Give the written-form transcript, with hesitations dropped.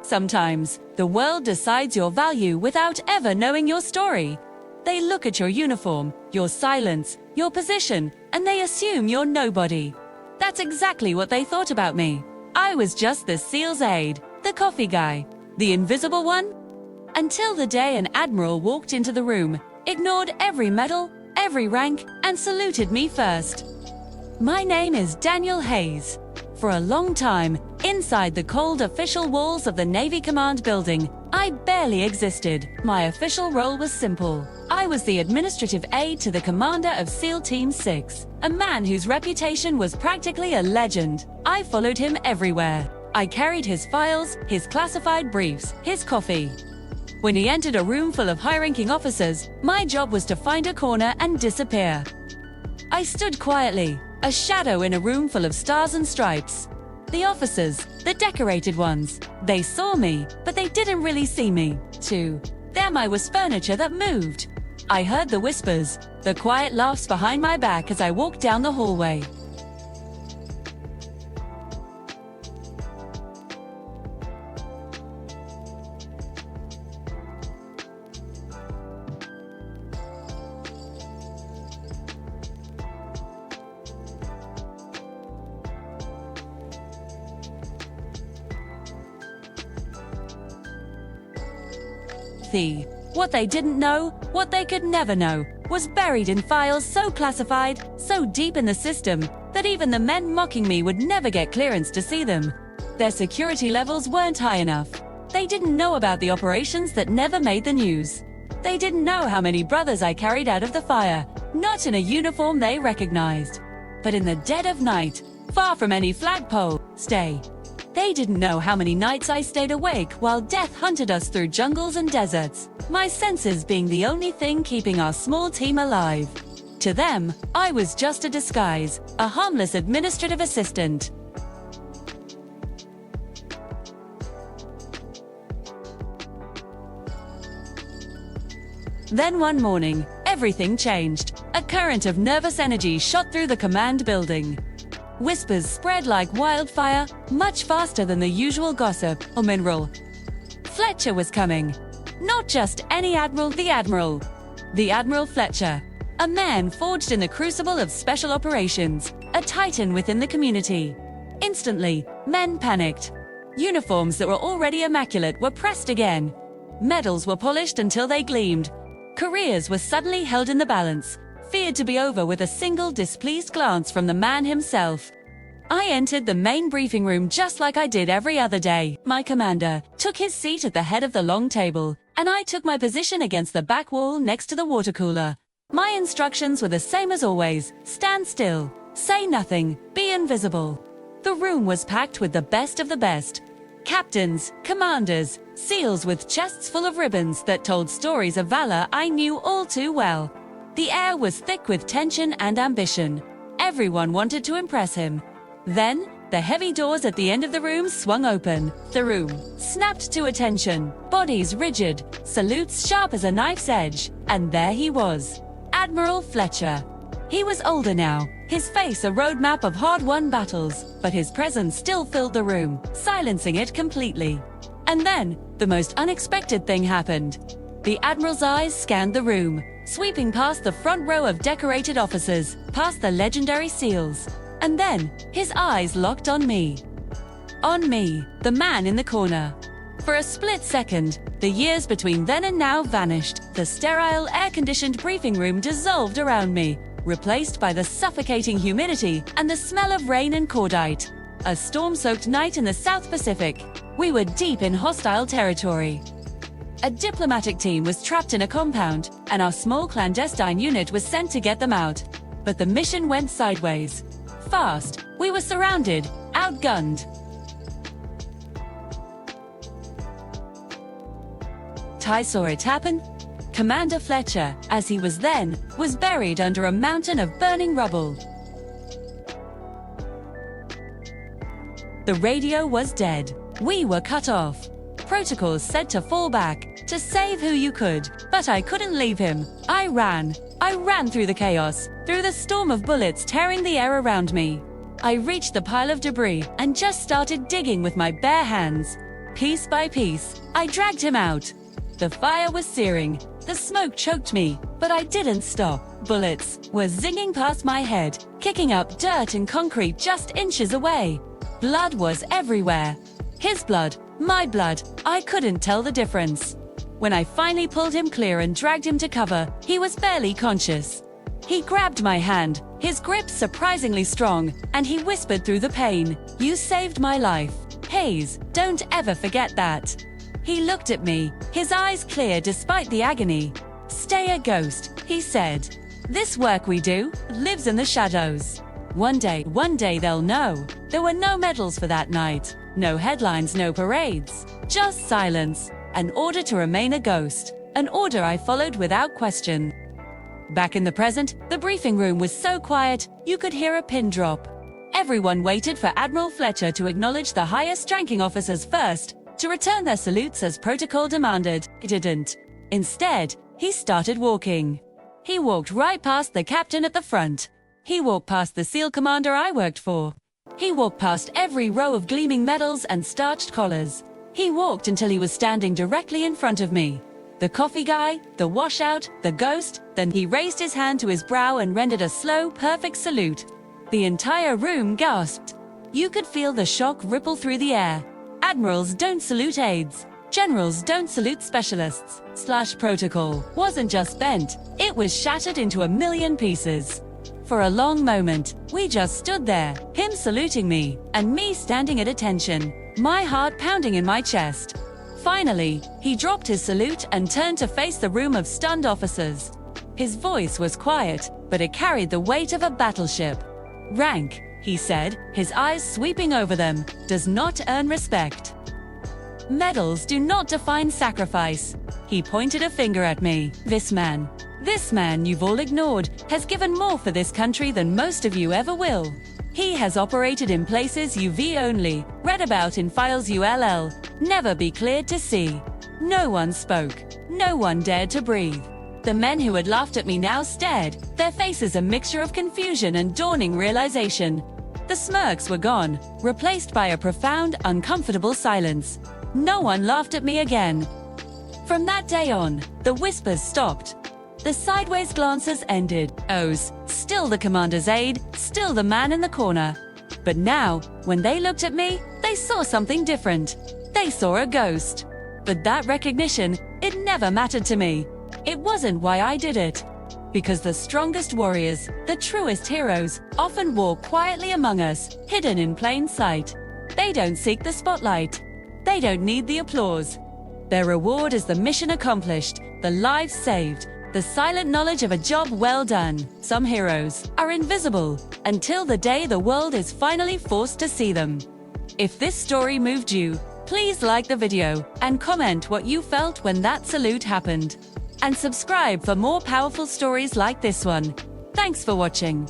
Sometimes, the world decides your value without ever knowing your story. They look at your uniform, your silence, your position, and they assume you're nobody. That's exactly what they thought about me. I was just the SEAL's aide, the coffee guy, the invisible one. Until the day an admiral walked into the room, ignored every medal, every rank, and saluted me first. My name is Daniel Hayes. For a long time, inside the cold official walls of the Navy Command building, I barely existed. My official role was simple. I was the administrative aide to the commander of SEAL Team 6, a man whose reputation was practically a legend. I followed him everywhere. I carried his files, his classified briefs, his coffee. When he entered a room full of high-ranking officers, my job was to find a corner and disappear. I stood quietly, a shadow in a room full of stars and stripes. The officers, the decorated ones, they saw me, but they didn't really see me. To them I was furniture that moved. I heard the whispers, the quiet laughs behind my back as I walked down the hallway. What they didn't know, what they could never know, was buried in files so classified, so deep in the system, that even the men mocking me would never get clearance to see them. Their security levels weren't high enough. They didn't know about the operations that never made the news. They didn't know how many brothers I carried out of the fire, not in a uniform they recognized, but in the dead of night, far from any flagpole. They didn't know how many nights I stayed awake while death hunted us through jungles and deserts, my senses being the only thing keeping our small team alive. To them, I was just a disguise, a harmless administrative assistant. Then one morning, everything changed. A current of nervous energy shot through the command building. Whispers spread like wildfire, much faster than the usual gossip. Admiral Fletcher was coming. Not just any admiral, the Admiral. The Admiral Fletcher. A man forged in the crucible of special operations, a titan within the community. Instantly, men panicked. Uniforms that were already immaculate were pressed again. Medals were polished until they gleamed. Careers were suddenly held in the balance, feared to be over with a single displeased glance from the man himself. I entered the main briefing room just like I did every other day. My commander took his seat at the head of the long table, and I took my position against the back wall next to the water cooler. My instructions were the same as always: stand still, say nothing, be invisible. The room was packed with the best of the best. Captains, commanders, SEALs with chests full of ribbons that told stories of valor I knew all too well. The air was thick with tension and ambition. Everyone wanted to impress him. Then, the heavy doors at the end of the room swung open. The room snapped to attention, bodies rigid, salutes sharp as a knife's edge. And there he was, Admiral Fletcher. He was older now, his face a roadmap of hard-won battles, but his presence still filled the room, silencing it completely. And then, the most unexpected thing happened. The Admiral's eyes scanned the room, sweeping past the front row of decorated officers, past the legendary SEALs. And then, his eyes locked on me. On me, the man in the corner. For a split second, the years between then and now vanished. The sterile, air-conditioned briefing room dissolved around me, replaced by the suffocating humidity and the smell of rain and cordite. A storm-soaked night in the South Pacific. We were deep in hostile territory. A diplomatic team was trapped in a compound, and our small clandestine unit was sent to get them out. But the mission went sideways. Fast, we were surrounded, outgunned. I saw it happen. Commander Fletcher, as he was then, was buried under a mountain of burning rubble. The radio was dead. We were cut off. Protocols said to fall back, to save who you could, but I couldn't leave him. I ran through the chaos, through the storm of bullets tearing the air around me. I reached the pile of debris and just started digging with my bare hands. Piece by piece, I dragged him out. The fire was searing, the smoke choked me, but I didn't stop. Bullets were zinging past my head, kicking up dirt and concrete just inches away. Blood was everywhere. His blood, my blood, I couldn't tell the difference. When I finally pulled him clear and dragged him to cover, he was barely conscious. He grabbed my hand, his grip surprisingly strong, and he whispered through the pain, "You saved my life. Hayes, don't ever forget that." He looked at me, his eyes clear despite the agony. "Stay a ghost," he said. "This work we do lives in the shadows. One day they'll know." There were no medals for that night, no headlines, no parades, just silence, an order to remain a ghost, an order I followed without question. Back in the present, the briefing room was so quiet, you could hear a pin drop. Everyone waited for Admiral Fletcher to acknowledge the highest-ranking officers first, to return their salutes as protocol demanded. He didn't. Instead, he started walking. He walked right past the captain at the front. He walked past the SEAL commander I worked for. He walked past every row of gleaming medals and starched collars. He walked until he was standing directly in front of me. The coffee guy, the washout, the ghost, then he raised his hand to his brow and rendered a slow, perfect salute. The entire room gasped. You could feel the shock ripple through the air. Admirals don't salute aides. Generals don't salute specialists. Protocol wasn't just bent, it was shattered into a million pieces. For a long moment, we just stood there, him saluting me, and me standing at attention, my heart pounding in my chest. Finally, he dropped his salute and turned to face the room of stunned officers. His voice was quiet, but it carried the weight of a battleship. "Rank," he said, his eyes sweeping over them, "does not earn respect. Medals do not define sacrifice." He pointed a finger at me. This man you've all ignored, has given more for this country than most of you ever will. He has operated in places you've only read about in files you'll never be cleared to see. No one spoke. No one dared to breathe. The men who had laughed at me now stared, their faces a mixture of confusion and dawning realization. The smirks were gone, replaced by a profound, uncomfortable silence. No one laughed at me again. From that day on, the whispers stopped. The sideways glances ended. O's, still the commander's aide, still the man in the corner. But now, when they looked at me, they saw something different. They saw a ghost. But that recognition, it never mattered to me. It wasn't why I did it. Because the strongest warriors, the truest heroes, often walk quietly among us, hidden in plain sight. They don't seek the spotlight. They don't need the applause. Their reward is the mission accomplished, the lives saved, the silent knowledge of a job well done. Some heroes are invisible until the day the world is finally forced to see them. If this story moved you, please like the video and comment what you felt when that salute happened. And subscribe for more powerful stories like this one. Thanks for watching.